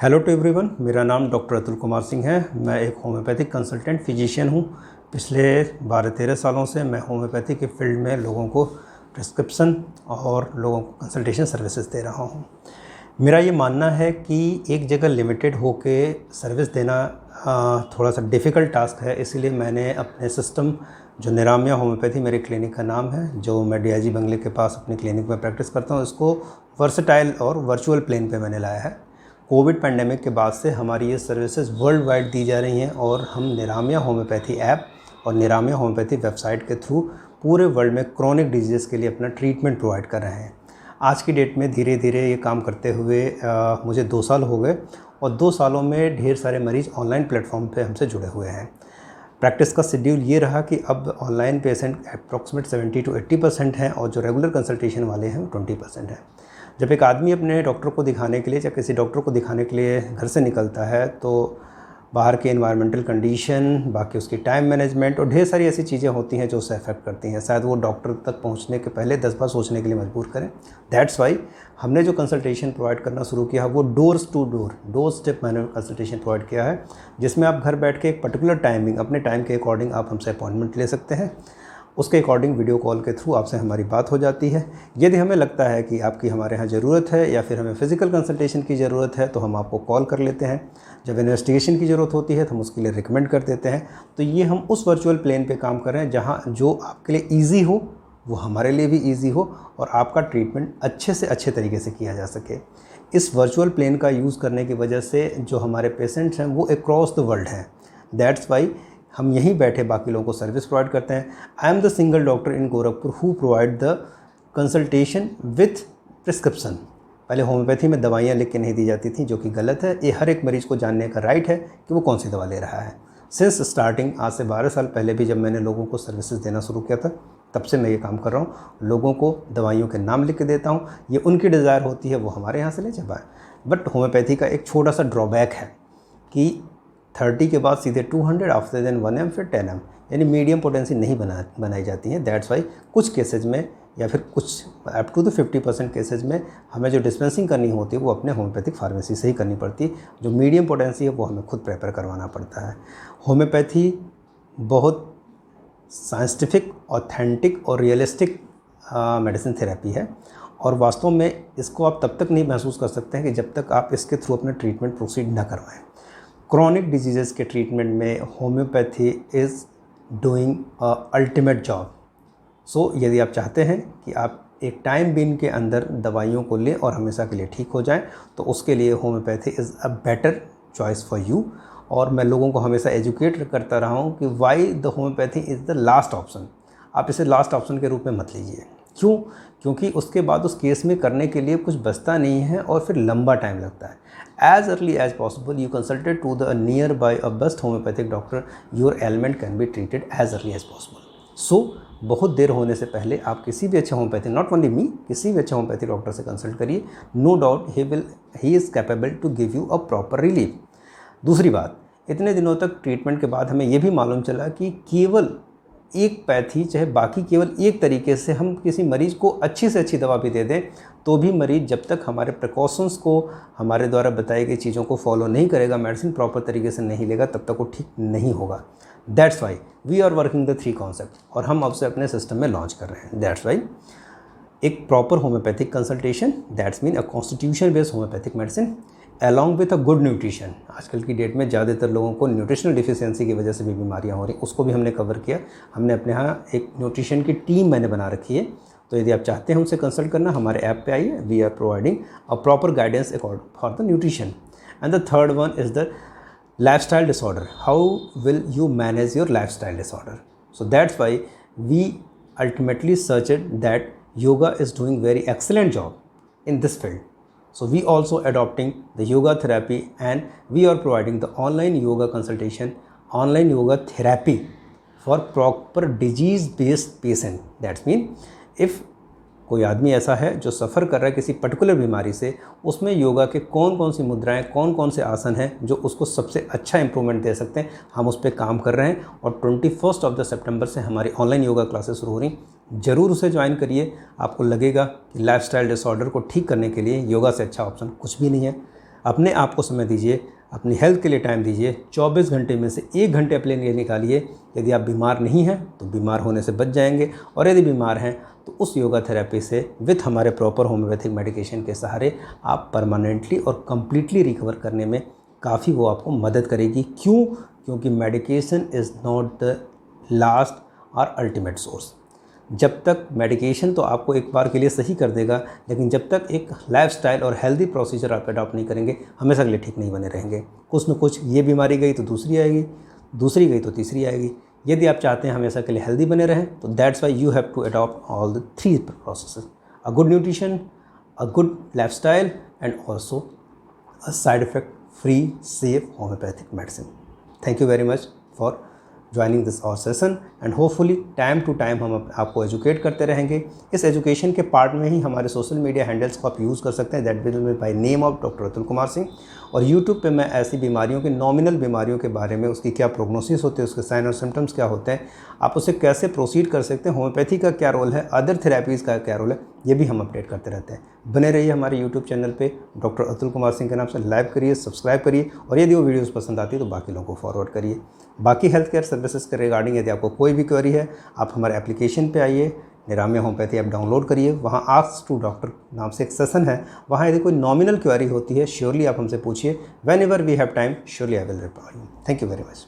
Hello to everyone, मेरा नाम doctor Atul Kumar Singh है। मैं एक होम्योपैथिक कंसल्टेंट फिजिशियन हूँ। पिछले 12-13 सालों से मैं होम्योपैथी के फील्ड में लोगों को प्रिस्क्रिप्शन और लोगों को कंसल्टेशन सर्विसेज दे रहा हूँ। मेरा ये मानना है कि एक जगह लिमिटेड होके सर्विस देना थोड़ा सा डिफ़िकल्ट टास्क है। इसीलिए मैंने अपने सिस्टम जो निरामया होम्योपैथी मेरे क्लिनिक का नाम है, जो मैं डीआईजी बंगले के पास अपनी क्लिनिक में प्रैक्टिस करता हूँ, इसको वर्सेटाइल और वर्चुअल प्लेन पे मैंने लाया है। कोविड पैंडेमिक के बाद से हमारी ये सर्विसेज वर्ल्ड वाइड दी जा रही हैं और हम निरामया होम्योपैथी ऐप और निरामया होम्योपैथी वेबसाइट के थ्रू पूरे वर्ल्ड में क्रॉनिक डिजीज़ के लिए अपना ट्रीटमेंट प्रोवाइड कर रहे हैं। आज की डेट में धीरे धीरे ये काम करते हुए मुझे 2 साल हो गए और 2 सालों में ढेर सारे मरीज़ ऑनलाइन प्लेटफॉर्म पे हमसे जुड़े हुए हैं। प्रैक्टिस का शेड्यूल ये रहा कि अब ऑनलाइन पेशेंट अप्रॉक्सीमेट 70 to 80% हैं और जो रेगुलर कंसल्टेशन वाले हैं वो 20% हैं। जब एक आदमी अपने डॉक्टर को दिखाने के लिए या किसी डॉक्टर को दिखाने के लिए घर से निकलता है तो बाहर के एनवायरमेंटल कंडीशन, बाकी उसकी टाइम मैनेजमेंट और ढेर सारी ऐसी चीज़ें होती हैं जो उसे अफेक्ट करती हैं। शायद वो डॉक्टर तक पहुंचने के पहले 10 बार सोचने के लिए मजबूर करें। दैट्स वाई हमने जो कंसल्टेशन प्रोवाइड करना शुरू किया वो डोर स्टेप मैंने कंसल्टेशन प्रोवाइड किया है, जिसमें आप घर बैठ के एक पर्टिकुलर टाइमिंग, अपने टाइम के अकॉर्डिंग आप हमसे अपॉइंटमेंट ले सकते हैं। उसके अकॉर्डिंग वीडियो कॉल के थ्रू आपसे हमारी बात हो जाती है। यदि हमें लगता है कि आपकी हमारे यहाँ ज़रूरत है या फिर हमें फ़िज़िकल कंसल्टेशन की ज़रूरत है तो हम आपको कॉल कर लेते हैं। जब इन्वेस्टिगेशन की ज़रूरत होती है तो हम उसके लिए रिकमेंड कर देते हैं। तो ये हम उस वर्चुअल प्लेन पे काम कर रहे हैं जहाँ जो आपके लिए ईजी हो वो हमारे लिए भी ईजी हो और आपका ट्रीटमेंट अच्छे से अच्छे तरीके से किया जा सके। इस वर्चुअल प्लेन का यूज़ करने की वजह से जो हमारे पेशेंट्स हैं वो अक्रॉस द वर्ल्ड हैं। दैट्स वाई हम यहीं बैठे बाकी लोगों को सर्विस प्रोवाइड करते हैं। I am the single doctor in Gorakhpur who provide the consultation with prescription. पहले होम्योपैथी में दवाइयाँ लिख के नहीं दी जाती थी, जो कि गलत है। ये हर एक मरीज़ को जानने का राइट है कि वो कौन सी दवा ले रहा है। सिंस स्टार्टिंग, आज से 12 साल पहले भी जब मैंने लोगों को सर्विसेज देना शुरू किया था, तब से मैं ये काम कर रहा हूँ। लोगों को दवाइयों के नाम लिख के देता हूँ। ये उनकी डिज़ायर होती है, वो हमारे यहाँ से ले जाए। बट होम्योपैथी का एक छोटा सा ड्रॉबैक है कि 30 के बाद सीधे 200, आफ्टर देन 1M, फिर 10M, यानी मीडियम पोटेंसी नहीं बनाई जाती हैं। दैट्स वाई कुछ केसेज में या फिर कुछ अप टू द 50% केसेज में हमें जो डिस्पेंसिंग करनी होती है वो अपने होम्योपैथिक फार्मेसी से ही करनी पड़ती है। जो मीडियम पोटेंसी है वो हमें खुद प्रेफर करवाना पड़ता है। होम्योपैथी बहुत साइंटिफिक, ऑथेंटिक और रियलिस्टिक मेडिसिन थेरेपी है और वास्तव में इसको आप तब तक नहीं महसूस कर सकते हैं कि जब तक आप इसके थ्रू अपना ट्रीटमेंट प्रोसीड न करवाएं। क्रॉनिक डिजीज़ के ट्रीटमेंट में homeopathy is doing ultimate job. So यदि आप चाहते हैं कि आप एक टाइम बीन के अंदर दवाइयों को लें और हमेशा के लिए ठीक हो जाएं, तो उसके लिए homeopathy is a better choice for you. और मैं लोगों को हमेशा एजुकेट करता रहा हूँ कि why the homeopathy is the last option. आप इसे लास्ट ऑप्शन के रूप में मत लीजिए। क्यों? क्योंकि उसके बाद उस केस में करने के लिए कुछ बचता नहीं है और फिर लंबा टाइम लगता है। As early as possible, you consulted to the nearby a best homeopathic doctor. Your ailment can be treated as early as possible. So, बहुत देर होने से पहले आप किसी भी अच्छे होम्योपैथी, नॉट ओनली मी, किसी भी अच्छे होम्योपैथी डॉक्टर से कंसल्ट करिए। No doubt he is capable to give you a proper relief. दूसरी बात, इतने दिनों तक ट्रीटमेंट के बाद हमें यह भी मालूम चला कि केवल एक पैथी, चाहे बाकी केवल एक तरीके से हम किसी मरीज़ को अच्छी से अच्छी दवा भी दे दें तो भी मरीज़ जब तक हमारे प्रिकॉशंस को, हमारे द्वारा बताई गई चीज़ों को फॉलो नहीं करेगा, मेडिसिन प्रॉपर तरीके से नहीं लेगा, तब तक वो ठीक नहीं होगा। That's why we are working the 3 concept और हम अब से अपने सिस्टम में लॉन्च कर रहे हैं। दैट्स वाई एक proper homeopathic consultation, that's mean a constitution based homeopathic medicine along with a good nutrition. आजकल की डेट में ज़्यादातर लोगों को न्यूट्रिशनल डिफिशियंसी की वजह से भी बीमारियां हो रही, उसको भी हमने कवर किया। हमने अपने यहाँ एक न्यूट्रिशन की टीम मैंने बना रखी है। तो यदि आप चाहते हैं उनसे कंसल्ट करना, हमारे ऐप पे आइए। We are providing a proper guidance for the nutrition. And the third one is the lifestyle disorder. How will you manage your lifestyle disorder? So that's why we ultimately searched that yoga is doing very excellent job in this field. So we also adopting the yoga therapy and we are providing the online yoga consultation, online yoga therapy for proper disease based patient. That's mean if कोई आदमी ऐसा है जो सफ़र कर रहा है किसी particular बीमारी से, उसमें योगा के कौन कौन सी मुद्राएं, कौन कौन से आसन हैं जो उसको सबसे अच्छा इंप्रूवमेंट दे सकते हैं, हम उस पर काम कर रहे हैं। और 21 ऑफ द सितंबर से हमारी ऑनलाइन योगा क्लासेस शुरू हो रही। ज़रूर उसे ज्वाइन करिए। आपको लगेगा कि लाइफस्टाइल डिसऑर्डर को ठीक करने के लिए योगा से अच्छा ऑप्शन कुछ भी नहीं है। अपने आप को समय दीजिए, अपनी हेल्थ के लिए टाइम दीजिए। 24 घंटे में से 1 घंटे अपने लिए निकालिए। यदि आप बीमार नहीं हैं तो बीमार होने से बच जाएंगे, और यदि बीमार हैं तो उस योगा थेरेपी से विथ हमारे प्रॉपर होम्योपैथिक मेडिकेशन के सहारे आप परमानेंटली और कम्प्लीटली रिकवर करने में काफ़ी वो आपको मदद करेगी। क्यों? क्योंकि medication is not the last और अल्टीमेट सोर्स। जब तक मेडिकेशन तो आपको एक बार के लिए सही कर देगा, लेकिन जब तक एक लाइफस्टाइल और हेल्दी प्रोसीजर आप अडॉप्ट नहीं करेंगे, हमेशा के लिए ठीक नहीं बने रहेंगे। कुछ न कुछ, ये बीमारी गई तो दूसरी आएगी, दूसरी गई तो तीसरी आएगी। यदि आप चाहते हैं हमेशा के लिए हेल्दी बने रहें, तो that's why you have to adopt all the 3 processes: a good nutrition, a good lifestyle, and also a side effect free safe homeopathic medicine. Thank you very much for joining this our session, and hopefully time to time हम आपको educate करते रहेंगे। इस education के part में ही हमारे social media handles को आप यूज़ कर सकते हैं, that will be by name of doctor Atul Kumar Singh. और यूट्यूब पे मैं ऐसी बीमारियों के, नॉमिनल बीमारियों के बारे में, उसकी क्या प्रोग्नोसिस होते हैं, उसके साइन और सिम्टम्स क्या होते हैं, आप उसे कैसे प्रोसीड कर सकते हैं, होम्योपैथी का क्या रोल है, अदर थेरेपीज़ का क्या रोल है, ये भी हम अपडेट करते रहते हैं। बने रहिए हमारे यूट्यूब चैनल पे डॉक्टर अतुल कुमार सिंह के नाम से। लाइक करिए, सब्सक्राइब करिए, और यदि वो वीडियोस पसंद आती है तो बाकी लोगों को फॉरवर्ड करिए। बाकी हेल्थ केयर सर्विसेज के रिगार्डिंग यदि आपको कोई भी क्वेरी है, आप हमारे एप्लीकेशन पे आइए, निरामय होम्योपैथी ऐप डाउनलोड करिए। वहाँ आस्क टू डॉक्टर नाम से एक सेशन है, वहाँ यदि कोई नॉमिनल क्वेरी होती है, श्योरली आप हमसे पूछिए। Whenever we have time, surely I will reply you. Thank you very much.